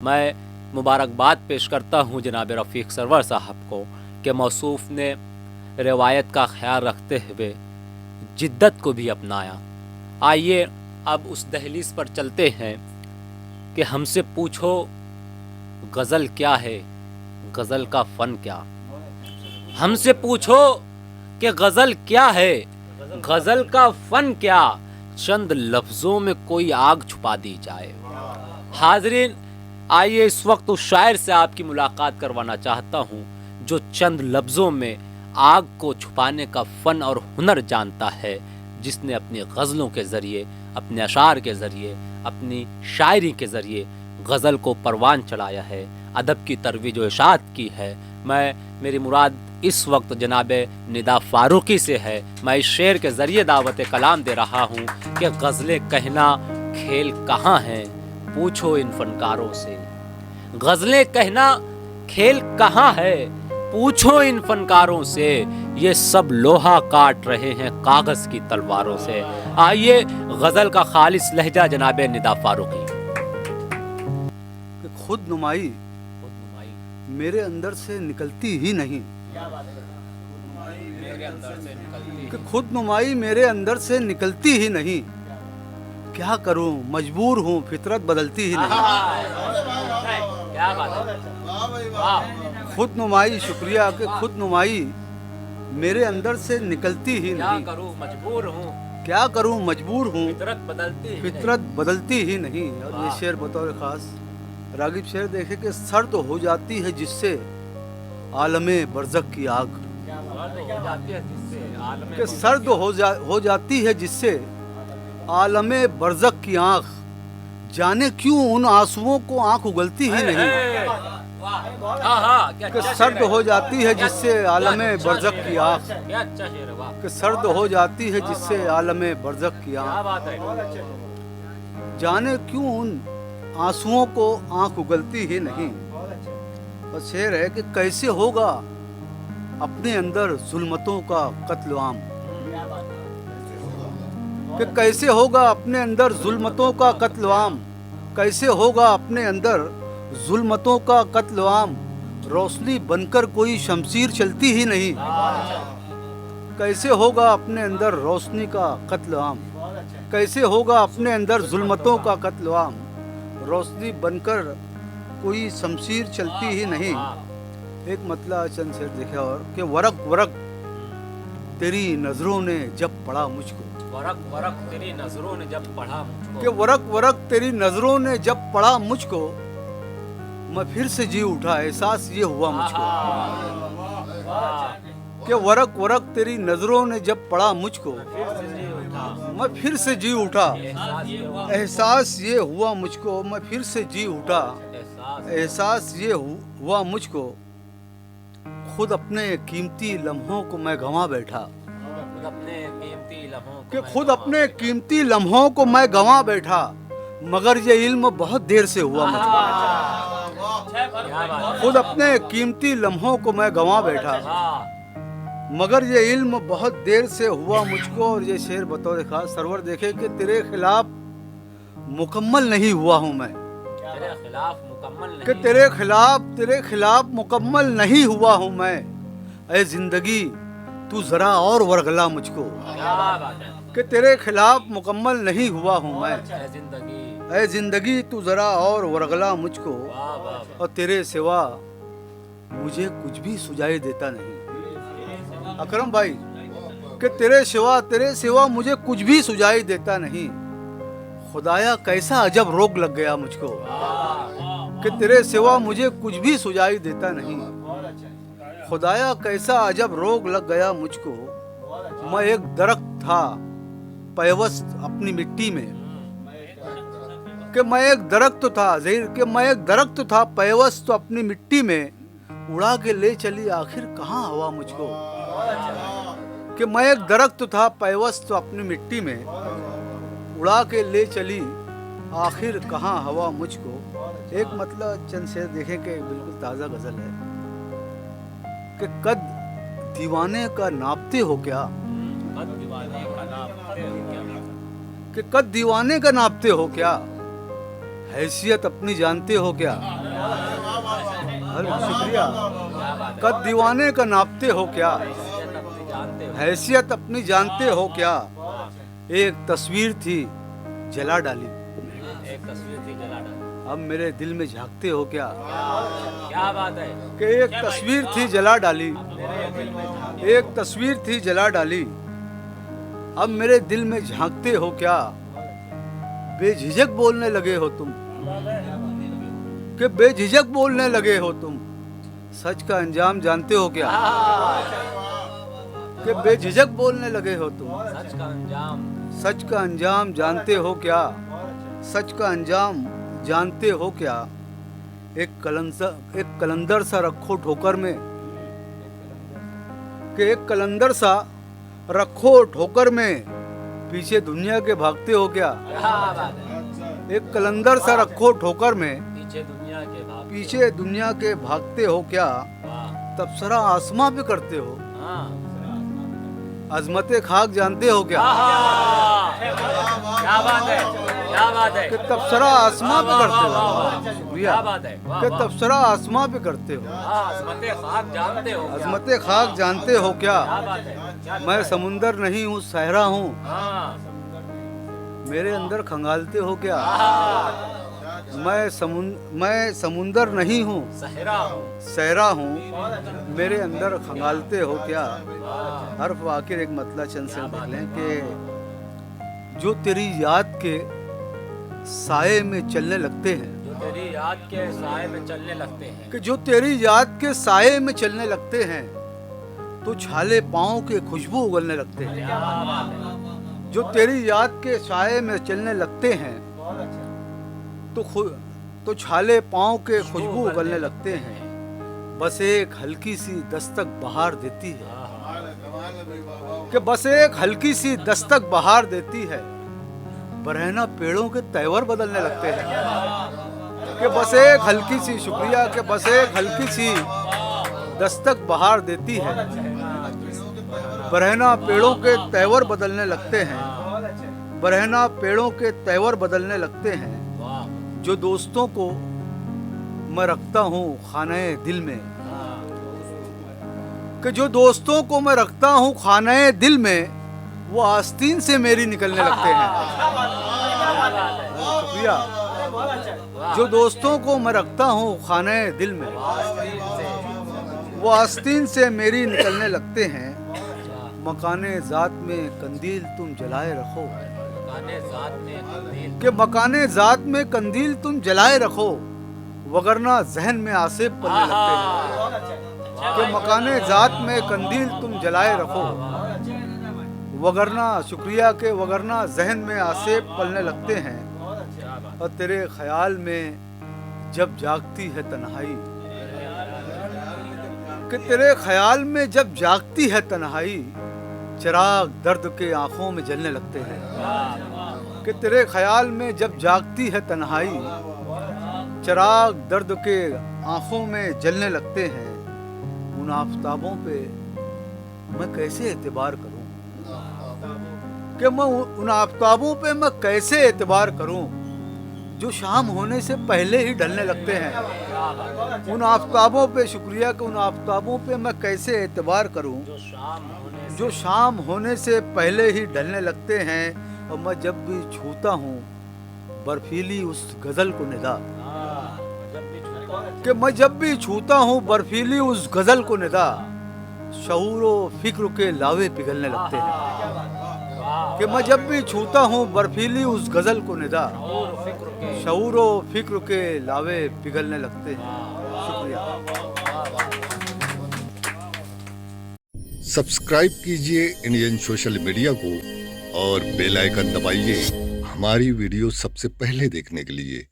मैं मुबारकबाद पेश करता हूँ जनाब रफ़ीक सरवर साहब को कि मौसूफ़ ने रिवायत का ख्याल रखते हुए जिद्दत को भी अपनाया। आइए अब उस दहलीज पर चलते हैं कि हमसे पूछो गज़ल क्या है, गज़ल का फ़न क्या। हमसे पूछो कि गज़ल क्या है, गज़ल का फ़न क्या, चंद लफ्ज़ों में कोई आग छुपा दी जाए। हाज़रीन, आइए इस वक्त उस शायर से आपकी मुलाकात करवाना चाहता हूँ जो चंद लफ्ज़ों में आग को छुपाने का फ़न और हुनर जानता है, जिसने अपनी गज़लों के ज़रिए, अपने अशार के ज़रिए, अपनी शायरी के ज़रिए गज़ल को परवान चढ़ाया है, अदब की तरवीज व इशाअत की है। मेरी मुराद इस वक्त जनाब निदा फ़ारूकी से है। मैं इस शेर के ज़रिए दावत कलाम दे रहा हूँ कि गज़लें कहना खेल कहाँ हैं, पूछो इन फनकारों से। गज़लें कहना खेल कहाँ है, पूछो इन फनकारों से, ये सब लोहा काट रहे हैं कागज़ की तलवारों से। आइए गज़ल का खालिस लहजा जनाब निदा फ़ारूकी। खुद नुमाई मेरे अंदर से निकलती ही नहीं, कि खुद नुमाई मेरे अंदर से निकलती ही नहीं, क्या करूं मजबूर हूं फितरत बदलती ही नहीं। क्या बात है। खुद नुमाई, शुक्रिया कि खुद नुमाई मेरे अंदर से निकलती ही नहीं, क्या करूं मजबूर हूं, क्या करूं मजबूर हूं फितरत बदलती ही नहीं। और ये शेर बतौर खास रागिब शेर देखे कि सर्द हो जाती है जिससे आलमे बरज़क की आग, कि सर्द हो जाती है जिससे आलमे बरज़क की आँख, जाने क्यों उन आंसुओं को आँख उगलती ही नहीं, कि सर्द हो जाती है जिससे आलमे बरज़क की आँख, कि सर्द हो जाती है जिससे आलमे बरज़क की आँख, जाने क्यों उन आंसुओं को आँख उगलती ही नहीं। और शेर है कि कैसे होगा अपने अंदर जुल्मतों का कत्ल आम, कि कैसे होगा अपने अंदर जुल्मतों का कत्ल आम, कैसे होगा अपने अंदर जुल्मतों का कत्ल आम, रोशनी बनकर कोई शमशीर चलती ही नहीं, कैसे होगा अपने अंदर रोशनी का कत्ल आम, कैसे होगा अपने अंदर जुल्मतों का कत्ल आम, रोशनी बनकर कोई शमशीर चलती ही नहीं। एक मतला चंद शेर देखे और कि वरक वरक तेरी नजरों ने जब पढ़ा मुझको, वरक वरक तेरी नजरों ने जब पढ़ा मुझको, कि वरक वरक तेरी नजरों ने जब पढ़ा मुझको, मैं फिर से जी उठा एहसास ये हुआ मुझको, कि वरक वरक तेरी नजरों ने जब पढ़ा मुझको, मैं फिर से जी उठा एहसास ये हुआ मुझको, मैं फिर से जी उठा एहसास ये हुआ मुझको, खुद अपने कीमती लम्हों को मैं गंवा बैठा, कि खुद अपने कीमती लम्हों को मैं गंवा बैठा, मगर ये इल्म बहुत देर से हुआ मुझको, खुद अपने कीमती लम्हों को मैं गंवा बैठा, मगर ये इल्म बहुत देर से हुआ मुझको। और ये शेर बतौर खास सरवर देखे कि तेरे खिलाफ मुकम्मल नहीं हुआ हूँ मैं, कि तेरे खिलाफ मुकम्मल नहीं हुआ हूँ मैं, ऐ जिंदगी तू जरा और वरगला मुझको, कि तेरे खिलाफ मुकम्मल नहीं हुआ हूँ मैं, ऐ जिंदगी तू जरा और वरगला मुझको, और तेरे सिवा मुझे कुछ भी सुझाई देता नहीं। अकरम भाई, कि तेरे सिवा मुझे कुछ भी सुझाई देता नहीं, खुदाया कैसा अजब रोग लग गया मुझको, कि तेरे सिवा मुझे कुछ भी सुझाई देता नहीं, खुदाया कैसा अजब रोग लग गया मुझको, मैं एक दरख्त था पैवस्त अपनी मिट्टी में, कि मैं एक दरख्त था ज़हीर कि मैं एक दरख्त था पैवस्त अपनी मिट्टी में, उड़ा के ले चली आखिर कहाँ हवा मुझको, कि मैं एक दरख्त था पैवस्त अपनी मिट्टी में, उड़ा के ले चली आखिर कहाँ हवा मुझको। एक मतलब चंद शेर देखें कि बिल्कुल ताज़ा गज़ल है कि कद दीवाने का नापते हो क्या, कि कद दीवाने का नापते हो क्या, हैसियत अपनी जानते हो क्या? अरे शुक्रिया। कद दीवाने का नापते हो क्या? हैसियत अपनी जानते हो क्या? एक तस्वीर थी जला डाली, एक तस्वीर थी जला डाली। अब मेरे दिल में झांकते हो क्या? क्या बात है कि एक तस्वीर थी जला डाली, एक तस्वीर थी जला डाली, अब मेरे दिल में झांकते हो क्या? बेझिझक बोलने लगे हो तुम, कि बेझिझक बोलने लगे हो तुम, सच का अंजाम जानते हो क्या? कि बेझिझक बोलने लगे हो तुम, सच का अंजाम, सच का अंजाम जानते हो क्या? सच का अंजाम जानते हो क्या? एक कलंदर सा रखो ठोकर में, कि एक कलंदर सा रखो ठोकर में, पीछे दुनिया के भागते हो क्या? क्या बात है। एक कलंदर सा रखो ठोकर में, पीछे दुनिया के भाग, पीछे दुनिया के भागते हो क्या? वाह, तबसरा आसमां पे करते हो, हाँ, अजमते खाक जानते हो क्या? क्या बात है, क्या बात है, कि तबसरा आसमां पे करते हो। शुक्रिया। क्या बात है, वाह, कि वाह। तबसरा आसमां पे करते हो, हाँ, अजमते खाक जानते हो क्या? अजमते खाक जानते हो क्या? क्या बात है, क्या मैं समुंदर नहीं हूँ सहरा हूँ, हाँ, मेरे अंदर खंगालते हो क्या? हाँ, मैं समुंदर नहीं हूँ सहरा हूँ, सहरा हूँ, मेरे अंदर खंगालते हो क्या? हर्फ आखिर एक मतला चंद से देख लें कि जो तेरी याद के साए में चलने लगते हैं, जो तेरी याद के साए में चलने लगते हैं, कि जो तेरी याद के साए में चलने लगते हैं, तो छाले पाँव के खुशबू उगलने लगते हैं। क्या बात है, जो तेरी याद के साए में चलने लगते हैं, तो छाले पाँव के खुशबू उगलने लगते हैं। बस एक हल्की सी दस्तक बहार देती है, कि बस एक हल्की सी दस्तक बहार देती है, बरहना पेड़ों के तेवर बदलने लगते हैं। कि बस एक हल्की सी, शुक्रिया, कि बस एक हल्की सी दस्तक बहार देती है, बरहना पेड़ों के तेवर बदलने लगते हैं, बरहना पेड़ों के तेवर बदलने लगते हैं। वाह, जो दोस्तों को मैं रखता हूँ खाने दिल में, कि जो दोस्तों को मैं रखता हूँ खाने दिल में, वो आस्तीन से मेरी निकलने लगते हैं। शुक्रिया। जो दोस्तों को मैं रखता हूँ खाने दिल में, वो आस्तीन से मेरी निकलने लगते हैं। मकाने जात में कंदील तुम जलाए रखो, मकाने जात में कंदील, कि मकाने जात में कंदील तुम जलाए रखो, वगरना जहन में आसेब पड़ने लगते हैं। कि मकाने जात में कंदील तुम जलाए रखो, वगरना, शुक्रिया, के वगरना जहन में आसेब पलने लगते हैं। और तेरे ख्याल में जब जागती है तन्हाई, कि तेरे ख्याल में जब जागती है तन्हाई, चिराग दर्द के आंखों में जलने लगते हैं। कि तेरे ख्याल में जब जागती है तन्हाई, चिराग दर्द के आंखों में जलने लगते हैं। उन आफताबों पे मैं कैसे एतबार करूं, कि मैं उन आफताबों पे मैं कैसे एतबार करूं, जो शाम होने से पहले ही ढलने लगते हैं। उन आफताबों पे, शुक्रिया, कि उन आफताबों पे मैं कैसे एतबार करूं, जो शाम होने से पहले ही ढलने लगते हैं। और मैं जब भी छूता हूँ बर्फीली उस गजल को निदा, कि मैं जब भी छूता हूँ बर्फीली उस गजल को निदा, शऊरो फिक्र के लावे पिघलने लगते हैं। कि मैं जब भी छूता हूँ बर्फीली उस गजल को निदा, शऊरो फिक्र के लावे पिघलने लगते हैं। शुक्रिया। सब्सक्राइब कीजिए इंडियन सोशल मीडिया को और बेल आइकन दबाइए हमारी वीडियो सबसे पहले देखने के लिए।